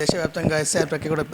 దేశవ్యాప్తంగా ఎస్ఐఆర్ ప్రక్రియ కూడా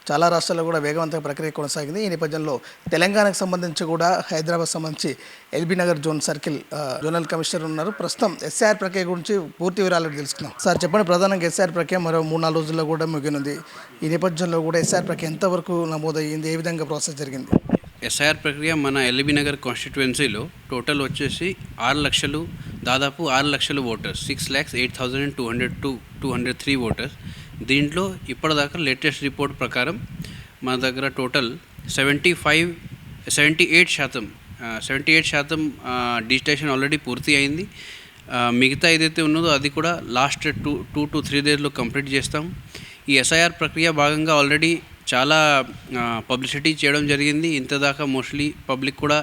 చాలా రాష్ట్రాల్లో కూడా వేగవంతంగా ప్రక్రియ కొనసాగింది. ఈ నేపథ్యంలో తెలంగాణకు సంబంధించి కూడా హైదరాబాద్ సంబంధించి LB Nagar zone circle zonal commissioner ఉన్నారు. ప్రస్తుతం ఎస్ఐఆర్ ప్రక్రియ గురించి పూర్తి వివరాలు తెలుసుకుందాం. సార్ చెప్పండి, ప్రధానంగా ఎస్ఐఆర్ ప్రక్రియ మరో 3-4 రోజుల్లో కూడా ముగినుంది. ఈ నేపథ్యంలో కూడా ఎస్ఐఆర్ ప్రక్రియ ఎంతవరకు నమోదయ్యింది, ఏ విధంగా ప్రాసెస్ జరిగింది? ఎస్ఐఆర్ ప్రక్రియ మన ఎల్బీ నగర్ కాన్స్టిట్యుయెన్సీలో టోటల్ వచ్చేసి 6 లక్షలు, దాదాపు 6 లక్షలు ఓటర్స్, 6,08,203 ఓటర్స్. దీంట్లో ఇప్పటిదాకా లేటెస్ట్ రిపోర్ట్ ప్రకారం మన దగ్గర టోటల్ 78% డిజిటేషన్ ఆల్రెడీ పూర్తి అయింది. మిగతా ఏదైతే ఉన్నదో అది కూడా లాస్ట్ 2 to 3 డేస్లో కంప్లీట్ చేస్తాం. ఈ ఎస్ఐఆర్ ప్రక్రియ భాగంగా ఆల్రెడీ చాలా పబ్లిసిటీ చేయడం జరిగింది. ఇంతదాకా మోస్ట్లీ పబ్లిక్ కూడా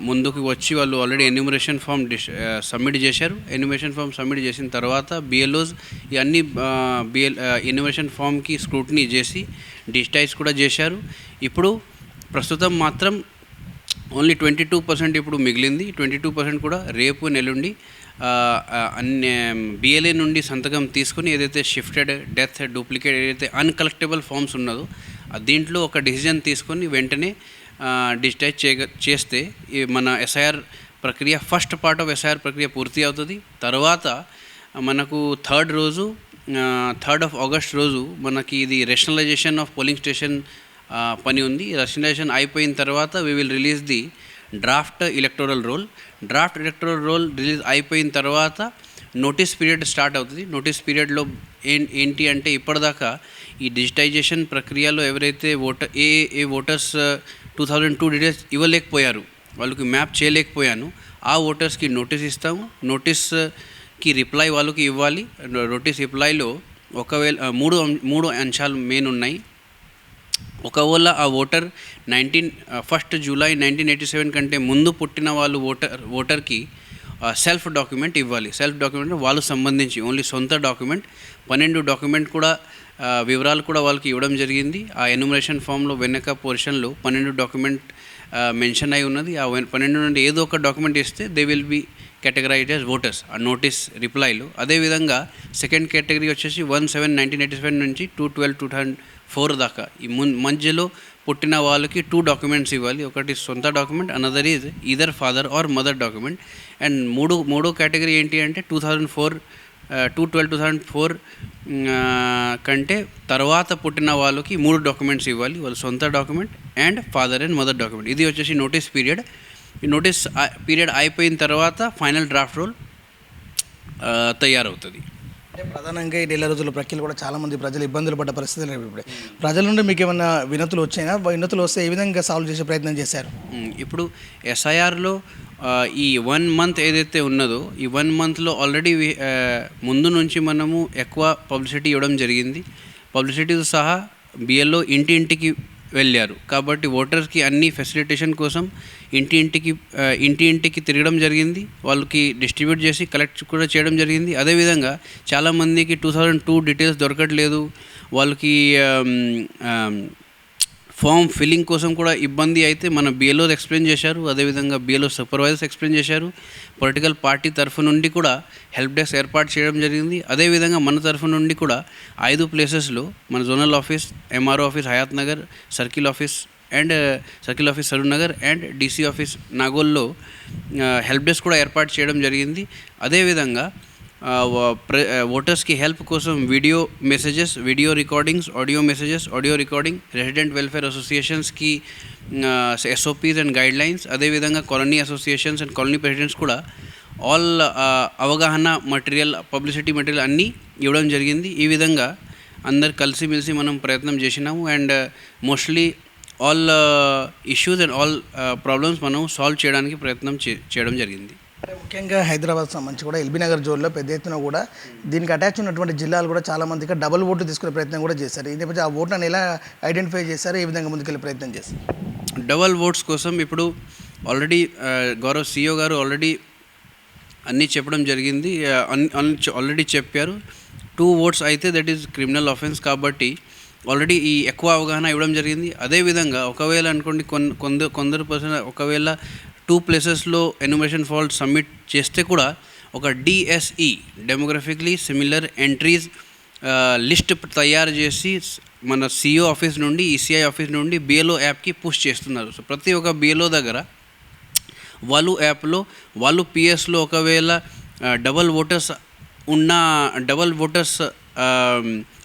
ముందుకు వచ్చి వాళ్ళు ఆల్రెడీ ఎన్యూమరేషన్ ఫామ్ సబ్మిట్ చేశారు. ఎన్యూమరేషన్ ఫామ్ సబ్మిట్ చేసిన తర్వాత బిఎల్ఓస్ ఇవన్నీ ఎన్యూమరేషన్ ఫామ్కి స్క్రూటినీ చేసి డిజిటైజ్ కూడా చేశారు. ఇప్పుడు ప్రస్తుతం మాత్రం ఓన్లీ 22% ఇప్పుడు మిగిలింది. 22% కూడా రేపు నెల్లుండి అన్ని బిఎల్ఏ నుండి సంతకం తీసుకుని ఏదైతే షిఫ్టెడ్, డెత్, డూప్లికేట్ ఏదైతే అన్కలెక్టబుల్ ఫామ్స్ ఉన్నదో దీంట్లో ఒక డిసిజన్ తీసుకొని వెంటనే డిజిటైజ్ చేస్తే మన ఎస్ఐఆర్ ప్రక్రియ ఫస్ట్ పార్ట్ ఆఫ్ ఎస్ఐఆర్ ప్రక్రియ పూర్తి అవుతుంది. తర్వాత మనకు 3rd of August రోజు మనకి ఇది రేషనలైజేషన్ ఆఫ్ పోలింగ్ స్టేషన్ పని ఉంది. రేషనలైజేషన్ అయిపోయిన తర్వాత we will release the draft electoral roll release అయిపోయిన తర్వాత నోటీస్ పీరియడ్ స్టార్ట్ అవుతుంది. నోటీస్ పీరియడ్లో ఏంటి అంటే ఇప్పటిదాకా ఈ డిజిటైజేషన్ ప్రక్రియలో ఎవరైతే ఏ ఓటర్స్ 2002 డీటెయిల్స్ ఇవ్వలేకపోయారు, వాళ్ళకి మ్యాప్ చేయలేకపోయాను, ఆ ఓటర్స్కి నోటీస్ ఇస్తాము. నోటీస్కి రిప్లై వాళ్ళకి ఇవ్వాలి. నోటీస్ రిప్లైలో ఒకవేళ మూడు అంశాలు మెయిన్ ఉన్నాయి. ఒకవేళ ఆ ఓటర్ 1 జూలై 1987 కంటే ముందు పుట్టిన వాళ్ళు ఓటర్కి సెల్ఫ్ డాక్యుమెంట్ ఇవ్వాలి. సెల్ఫ్ డాక్యుమెంట్ వాళ్ళు సంబంధించి ఓన్లీ సొంత డాక్యుమెంట్ 12 డాక్యుమెంట్ కూడా వివరాలు కూడా వాళ్ళకి ఇవ్వడం జరిగింది. ఆ ఎన్యూమరేషన్ ఫామ్లో వెనక పోర్షన్లో 12 డాక్యుమెంట్ మెన్షన్ అయి ఉన్నది. ఆ 12 నుండి ఏదో ఒక డాక్యుమెంట్ ఇస్తే they will be categorised as voters ఆ నోటీస్ రిప్లైలో. అదేవిధంగా సెకండ్ కేటగిరీ వచ్చేసి 1/7/1987 నుంచి 2/12/2004 దాకా ఈ మధ్యలో పుట్టిన వాళ్ళకి 2 డాక్యుమెంట్స్ ఇవ్వాలి. ఒకటి సొంత document, another is either father or mother document. And మూడో కేటగిరీ ఏంటి అంటే 2/12/2004 కంటే తర్వాత పుట్టిన వాళ్ళకి 3 డాక్యుమెంట్స్ ఇవ్వాలి. వాళ్ళ సొంత document and father and mother document. ఇది వచ్చేసి నోటీస్ పీరియడ్. ఈ నోటీస్ పీరియడ్ అయిపోయిన తర్వాత ఫైనల్ డ్రాఫ్ట్ రోల్ తయారవుతుంది. అంటే ప్రధానంగా ఈ నెల రోజుల ప్రక్రియలు కూడా చాలామంది ప్రజలు ఇబ్బందులు పడ్డ పరిస్థితులు ఇప్పుడు ప్రజల నుండి మీకు ఏమైనా వినతులు వచ్చాయినా? వినతులు వస్తే ఏ విధంగా సాల్వ్ చేసే ప్రయత్నం చేశారు? ఇప్పుడు ఎస్ఐఆర్లో ఈ 1 month ఏదైతే ఉన్నదో ఈ 1 monthలో ఆల్రెడీ ముందు నుంచి మనము ఎక్కువ పబ్లిసిటీ ఇవ్వడం జరిగింది. పబ్లిసిటీతో సహా బిఎల్ఓ ఇంటింటికి వెళ్ళారు కాబట్టి ఓటర్స్కి అన్ని ఫెసిలిటేషన్ కోసం ఇంటింటికి తిరగడం జరిగింది. వాళ్ళకి డిస్ట్రిబ్యూట్ చేసి కలెక్ట్ కూడా చేయడం జరిగింది. అదేవిధంగా చాలామందికి 2002 డీటెయిల్స్ దొరకట్లేదు, వాళ్ళకి ఫామ్ ఫిల్లింగ్ కోసం కూడా ఇబ్బంది అయితే మన బిఎల్ఓ ఎక్స్ప్లెయిన్ చేశారు. అదేవిధంగా బిఎల్ఓ సూపర్వైజర్స్ ఎక్స్ప్లెయిన్ చేశారు. పొలిటికల్ పార్టీ తరఫు నుండి కూడా హెల్ప్ డెస్క్ ఏర్పాటు చేయడం జరిగింది. అదేవిధంగా మన తరఫు నుండి కూడా 5 ప్లేసెస్లో మన zonal office, MRO office Hayath Nagar, circle office Saroor Nagar and DC office నాగోల్లో హెల్ప్ డెస్క్ కూడా ఏర్పాటు చేయడం జరిగింది. అదేవిధంగా ఓటర్స్కి హెల్ప్ కోసం video messages, video recordings, audio recording, resident welfare అసోసియేషన్స్కి SOPs అండ్ గైడ్లైన్స్, అదేవిధంగా colony associations and colony presidents కూడా ఆల్ అవగాహన మటీరియల్, పబ్లిసిటీ మటీరియల్ అన్నీ ఇవ్వడం జరిగింది. ఈ విధంగా అందరు కలిసిమెలిసి మనం ప్రయత్నం చేసినాము and mostly all issues and all problems మనం సాల్వ్ చేయడానికి ప్రయత్నం చేయడం జరిగింది. ముఖ్యంగా హైదరాబాద్ సంబంధించి కూడా ఎల్బీ నగర్ జోన్లో పెద్ద ఎత్తున కూడా దీనికి అటాచ్ ఉన్నటువంటి జిల్లాలు కూడా చాలామందికి డబుల్ ఓటు తీసుకునే ప్రయత్నం కూడా చేశారు. ఈ నేపథ్యంలో ఆ ఓట్లను ఎలా ఐడెంటిఫై చేశారు, ఏ విధంగా ముందుకెళ్ళే ప్రయత్నం చేశారు? డబల్ ఓట్స్ కోసం ఇప్పుడు ఆల్రెడీ గౌరవ్ CEO గారు ఆల్రెడీ అన్నీ చెప్పడం జరిగింది. ఆల్రెడీ చెప్పారు 2 votes అయితే దట్ ఈజ్ క్రిమినల్ ఆఫెన్స్ కాబట్టి ఆల్రెడీ ఈ ఎక్కువ అవగాహన ఇవ్వడం జరిగింది. అదేవిధంగా ఒకవేళ అనుకోండి కొందరు పర్సన్ ఒకవేళ 2 ప్లేసెస్లో ఎన్యూమరేషన్ ఫాల్ట్ సబ్మిట్ చేస్తే కూడా ఒక DSE డెమోగ్రఫిక్లీ సిమిలర్ ఎంట్రీస్ లిస్ట్ తయారు చేసి మన సిఓ ఆఫీస్ నుండి ఈసీఐ ఆఫీస్ నుండి బిఎల్ఓ యాప్కి పుష్ చేస్తున్నారు. సో ప్రతి ఒక్క బిఎల్ఓ దగ్గర వాళ్ళు యాప్లో వాళ్ళు పిఎస్లో ఒకవేళ డబల్ ఓటర్స్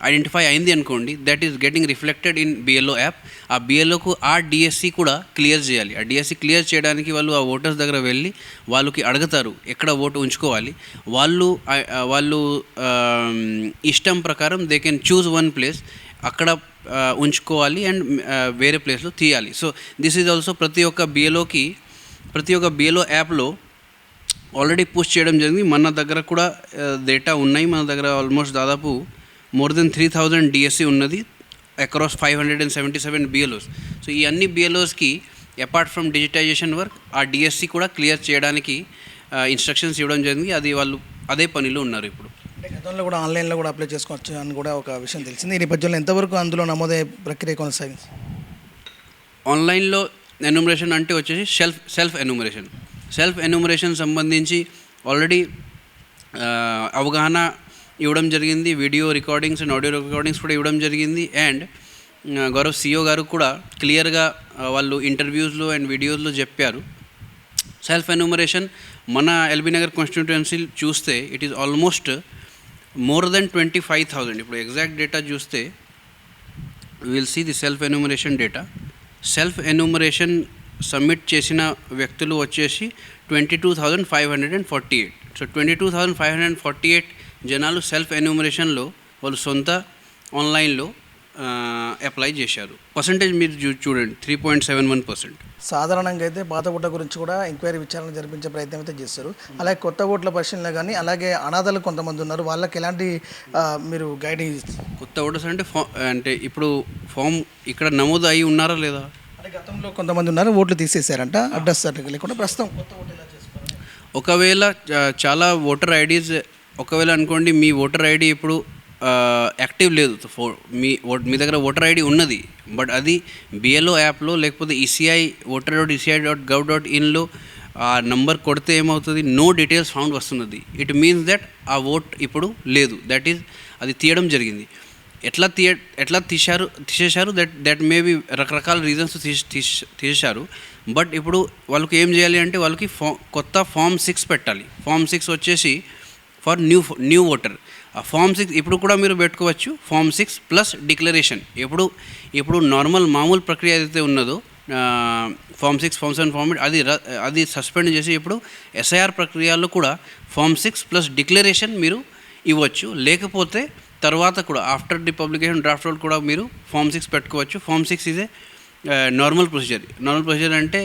ఐడెంటిఫై అయింది అనుకోండి, that is getting reflected in BLO app. ఆ బిఎల్ఓకు ఆ డిఎస్సి కూడా క్లియర్ చేయాలి. ఆ డిఎస్సి క్లియర్ చేయడానికి వాళ్ళు ఆ ఓటర్స్ దగ్గర వెళ్ళి వాళ్ళకి అడుగుతారు ఎక్కడ ఓటు ఉంచుకోవాలి. వాళ్ళు ఇష్టం ప్రకారం they can choose one place, అక్కడ ఉంచుకోవాలి అండ్ వేరే ప్లేస్లో తీయాలి. సో దిస్ ఈజ్ ఆల్సో ప్రతి ఒక్క బిఎల్ఓ యాప్లో ఆల్రెడీ పుష్ చేయడం జరిగింది. మన దగ్గర కూడా డేటా ఉన్నాయి. మన దగ్గర ఆల్మోస్ట్ దాదాపు మోర్ దెన్ 3000 డిఎస్సి ఉన్నది అక్రాస్ 577 బిఎల్ఓస్. సో ఈ అన్ని బిఎల్ఓస్కి అపార్ట్ ఫ్రమ్ డిజిటైజేషన్ వర్క్ ఆ డిఎస్సి కూడా క్లియర్ చేయడానికి ఇన్స్ట్రక్షన్స్ ఇవ్వడం జరిగింది. అది వాళ్ళు అదే పనిలో ఉన్నారు ఇప్పుడు. అంటే గతంలో కూడా ఆన్లైన్లో కూడా అప్లై చేసుకోవచ్చు అని కూడా ఒక విషయం తెలిసింది. ఈ నేపథ్యంలో ఎంతవరకు అందులో నమోదయ్యే ప్రక్రియ కొనసాగింది? ఆన్లైన్లో ఎన్యూమరేషన్ అంటే వచ్చేసి సెల్ఫ్ ఎన్యూమరేషన్ సంబంధించి ఆల్రెడీ అవగాహన ఇవ్వడం జరిగింది. Video recordings and audio recordings కూడా ఇవ్వడం జరిగింది. అండ్ గౌరవ్ సిఓ గారు కూడా క్లియర్గా వాళ్ళు ఇంటర్వ్యూస్లో అండ్ వీడియోస్లో చెప్పారు. సెల్ఫ్ ఎన్యూమరేషన్ మన ఎల్బీ నగర్ కాన్స్టిట్యుయెన్సీ చూస్తే it is almost more than 25,000. ఇప్పుడు ఎగ్జాక్ట్ డేటా చూస్తే will see the self enumeration data. Self enumeration submit చేసిన వ్యక్తులు వచ్చేసి 22,548. సో 22,548 జనాలు సెల్ఫ్ ఎన్యూమరేషన్లో వాళ్ళు సొంత ఆన్లైన్లో అప్లై చేశారు. పర్సంటేజ్ మీరు చూడండి 3.71%. సాధారణంగా అయితే పాత ఓట్ల గురించి కూడా ఎంక్వైరీ విచారణ జరిపించే ప్రయత్నం అయితే చేస్తారు. అలాగే కొత్త ఓట్ల పరిశీలన కానీ, అలాగే అనాథలు కొంతమంది ఉన్నారు, వాళ్ళకి ఎలాంటి మీరు గైడింగ్ ఇస్తారు? కొత్త ఓటర్స్ అంటే ఇప్పుడు ఫామ్ ఇక్కడ నమోదు అయి ఉన్నారా లేదా? అంటే గతంలో కొంతమంది ఉన్నారు, ఓట్లు తీసేశారంట, అడ్రస్ సర్టిఫికేట్ లేకుండా. ప్రస్తుతం కొత్త ఓట్లు ఎలా చేసుకోవాలి? ఒకవేళ చాలా ఓటర్ ఐడీస్ ఒకవేళ అనుకోండి మీ ఓటర్ ఐడి ఇప్పుడు యాక్టివ్ లేదు, మీ దగ్గర ఓటర్ ఐడి ఉన్నది బట్ అది బిఎల్ఓ యాప్లో లేకపోతే ECI.gov.inలో ఆ నంబర్ కొడితే ఏమవుతుంది, నో డీటెయిల్స్ ఫౌండ్ వస్తున్నది. ఇట్ మీన్స్ దట్ ఆ ఓట్ ఇప్పుడు లేదు. దట్ ఈజ్ అది తీయడం జరిగింది. ఎట్లా తీసేశారు దట్ మేబీ రకరకాల రీజన్స్ తీసేశారు. బట్ ఇప్పుడు వాళ్ళకి ఏం చేయాలి అంటే వాళ్ళకి కొత్త ఫామ్ 6 పెట్టాలి. ఫామ్ 6 వచ్చేసి ఫర్ న్యూ ఓటర్. ఆ ఫామ్ 6 ఇప్పుడు కూడా మీరు పెట్టుకోవచ్చు. Form 6 plus declaration. ఇప్పుడు మామూలు ప్రక్రియ ఏదైతే ఉన్నదో ఫామ్ 6, ఫామ్ 7, ఫామ్ 8 అది సస్పెండ్ చేసి ఇప్పుడు SIR ప్రక్రియలో కూడా ఫామ్ 6 ప్లస్ డిక్లరేషన్ మీరు ఇవ్వచ్చు. లేకపోతే తర్వాత కూడా after the publication draft role కూడా మీరు ఫామ్ 6 పెట్టుకోవచ్చు. ఫామ్ 6 ఈజ్ నార్మల్ ప్రొసీజర్ అంటే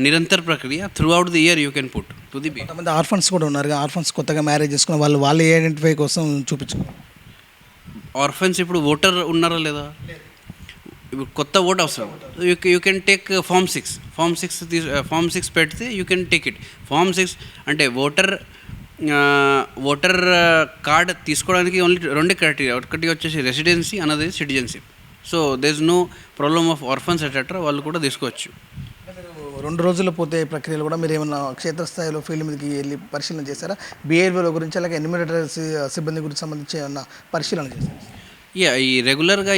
నిరంతర ప్రక్రియ. Through out the year you can put to the bill. కొంతమంది ఆర్ఫన్స్ కూడా ఉన్నారు, ఆర్ఫన్స్ కొత్తగా మ్యారేజ్ చేసుకున్న వాళ్ళు ఐడెంటిఫై కోసం చూపించుకోవాలి. ఆర్ఫన్స్ ఇప్పుడు ఓటర్ ఉన్నారా లేదా? ఇప్పుడు కొత్త ఓట్ అవసరం. యూ కెన్ టేక్ ఫామ్ 6 పెడితే you can take it. Form 6 అంటే ఓటర్ కార్డ్ తీసుకోవడానికి ఓన్లీ 2 క్రైటీరియా. ఒకటి వచ్చేసి రెసిడెన్సీ, అన్నది citizenship. So there is no problem of orphans etcetera, వాళ్ళు కూడా తీసుకోవచ్చు. 2 రోజులు పోతే ప్రక్రియలు కూడా మీరు ఏమన్నా క్షేత్రస్థాయిలో ఫీల్డ్ మీదకి వెళ్ళి పరిశీలన చేశారా? బిహేవియర్ గురించి, అలాగే ఎన్యూమరేటర్ సిబ్బంది గురించి సంబంధించి ఏమన్నా పరిశీలన చేశారా? ఈ రెగ్యులర్గా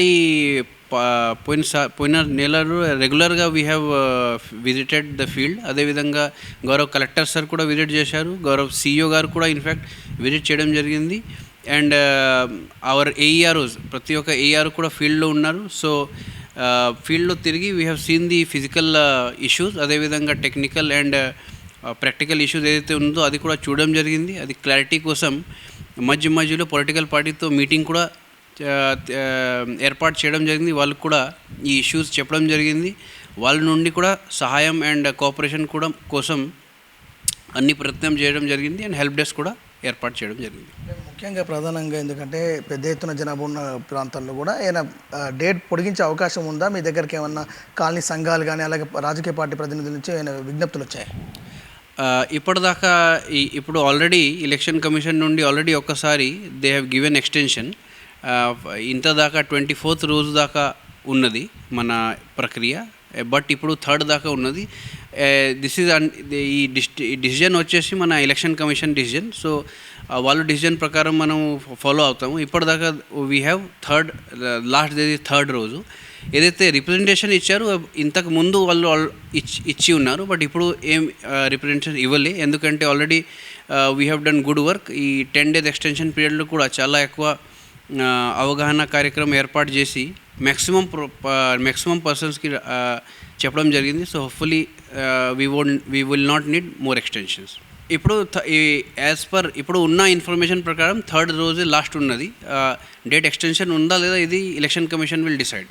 పోయిన నెలలో రెగ్యులర్గా we have visited the field. అదేవిధంగా గౌరవ్ కలెక్టర్ సార్ కూడా విజిట్ చేశారు. గౌరవ్ సిఇఓ గారు కూడా ఇన్ఫ్యాక్ట్ విజిట్ చేయడం జరిగింది. అండ్ అవర్ ఏఈఆర్ఓస్, ప్రతి ఒక్క ఏఈఆర్ కూడా ఫీల్డ్లో ఉన్నారు. సో ఫీల్డ్లో తిరిగి we have seen the physical issues, అదేవిధంగా టెక్నికల్ అండ్ ప్రాక్టికల్ ఇష్యూస్ ఏదైతే ఉందో అది కూడా చూడడం జరిగింది. అది క్లారిటీ కోసం మధ్యలో పొలిటికల్ పార్టీతో మీటింగ్ కూడా ఏర్పాటు చేయడం జరిగింది. వాళ్ళకు కూడా ఈ ఇష్యూస్ చెప్పడం జరిగింది. వాళ్ళ నుండి కూడా సహాయం అండ్ కోఆపరేషన్ కూడా కోసం అన్ని ప్రయత్నం చేయడం జరిగింది. అండ్ హెల్ప్ డెస్క్ కూడా ఏర్పాటు చేయడం జరిగింది. ముఖ్యంగా ప్రధానంగా ఎందుకంటే పెద్ద ఎత్తున జనాభా ఉన్న ప్రాంతాల్లో కూడా ఏమైనా డేట్ పొడిగించే అవకాశం ఉందా? మీ దగ్గరికి ఏమన్నా కాలనీ సంఘాలు కానీ, అలాగే రాజకీయ పార్టీ ప్రతినిధుల నుంచి ఏమైనా విజ్ఞప్తులు వచ్చాయి? ఇప్పటిదాకా ఇప్పుడు ఆల్రెడీ ఎలక్షన్ కమిషన్ నుండి ఆల్రెడీ ఒక్కసారి దే హ్యావ్ గివెన్ ఎక్స్టెన్షన్. ఇంత దాకా 24th రోజు దాకా ఉన్నది మన ప్రక్రియ. బట్ ఇప్పుడు 3rd దాకా ఉన్నది. దిస్ ఈజ్ ఈ డిసిజన్ వచ్చేసి మన ఎలక్షన్ కమిషన్ డిసిజన్. సో వాళ్ళు డిసిజన్ ప్రకారం మనం ఫాలో అవుతాము. ఇప్పటిదాకా we have lost day third రోజు ఏదైతే రిప్రజెంటేషన్ ఇచ్చారో ఇంతకు ముందు వాళ్ళు ఇచ్చి ఉన్నారు. బట్ ఇప్పుడు ఏం రిప్రజెంటేషన్ ఇవ్వలే, ఎందుకంటే already we have done good work. ఈ 10 days ఎక్స్టెన్షన్ పీరియడ్లో కూడా చాలా ఎక్కువ అవగాహన కార్యక్రమం ఏర్పాటు చేసి మ్యాక్సిమం పర్సన్స్కి చెప్పడం జరిగింది. So hopefully we will not need more extensions. ఇప్పుడు యాజ్ పర్ ఇప్పుడు ఉన్న ఇన్ఫర్మేషన్ ప్రకారం థర్డ్ రోజు లాస్ట్ ఉన్నది. డేట్ ఎక్స్టెన్షన్ ఉందా లేదా ఇది ఎలక్షన్ కమిషన్ విల్ డిసైడ్.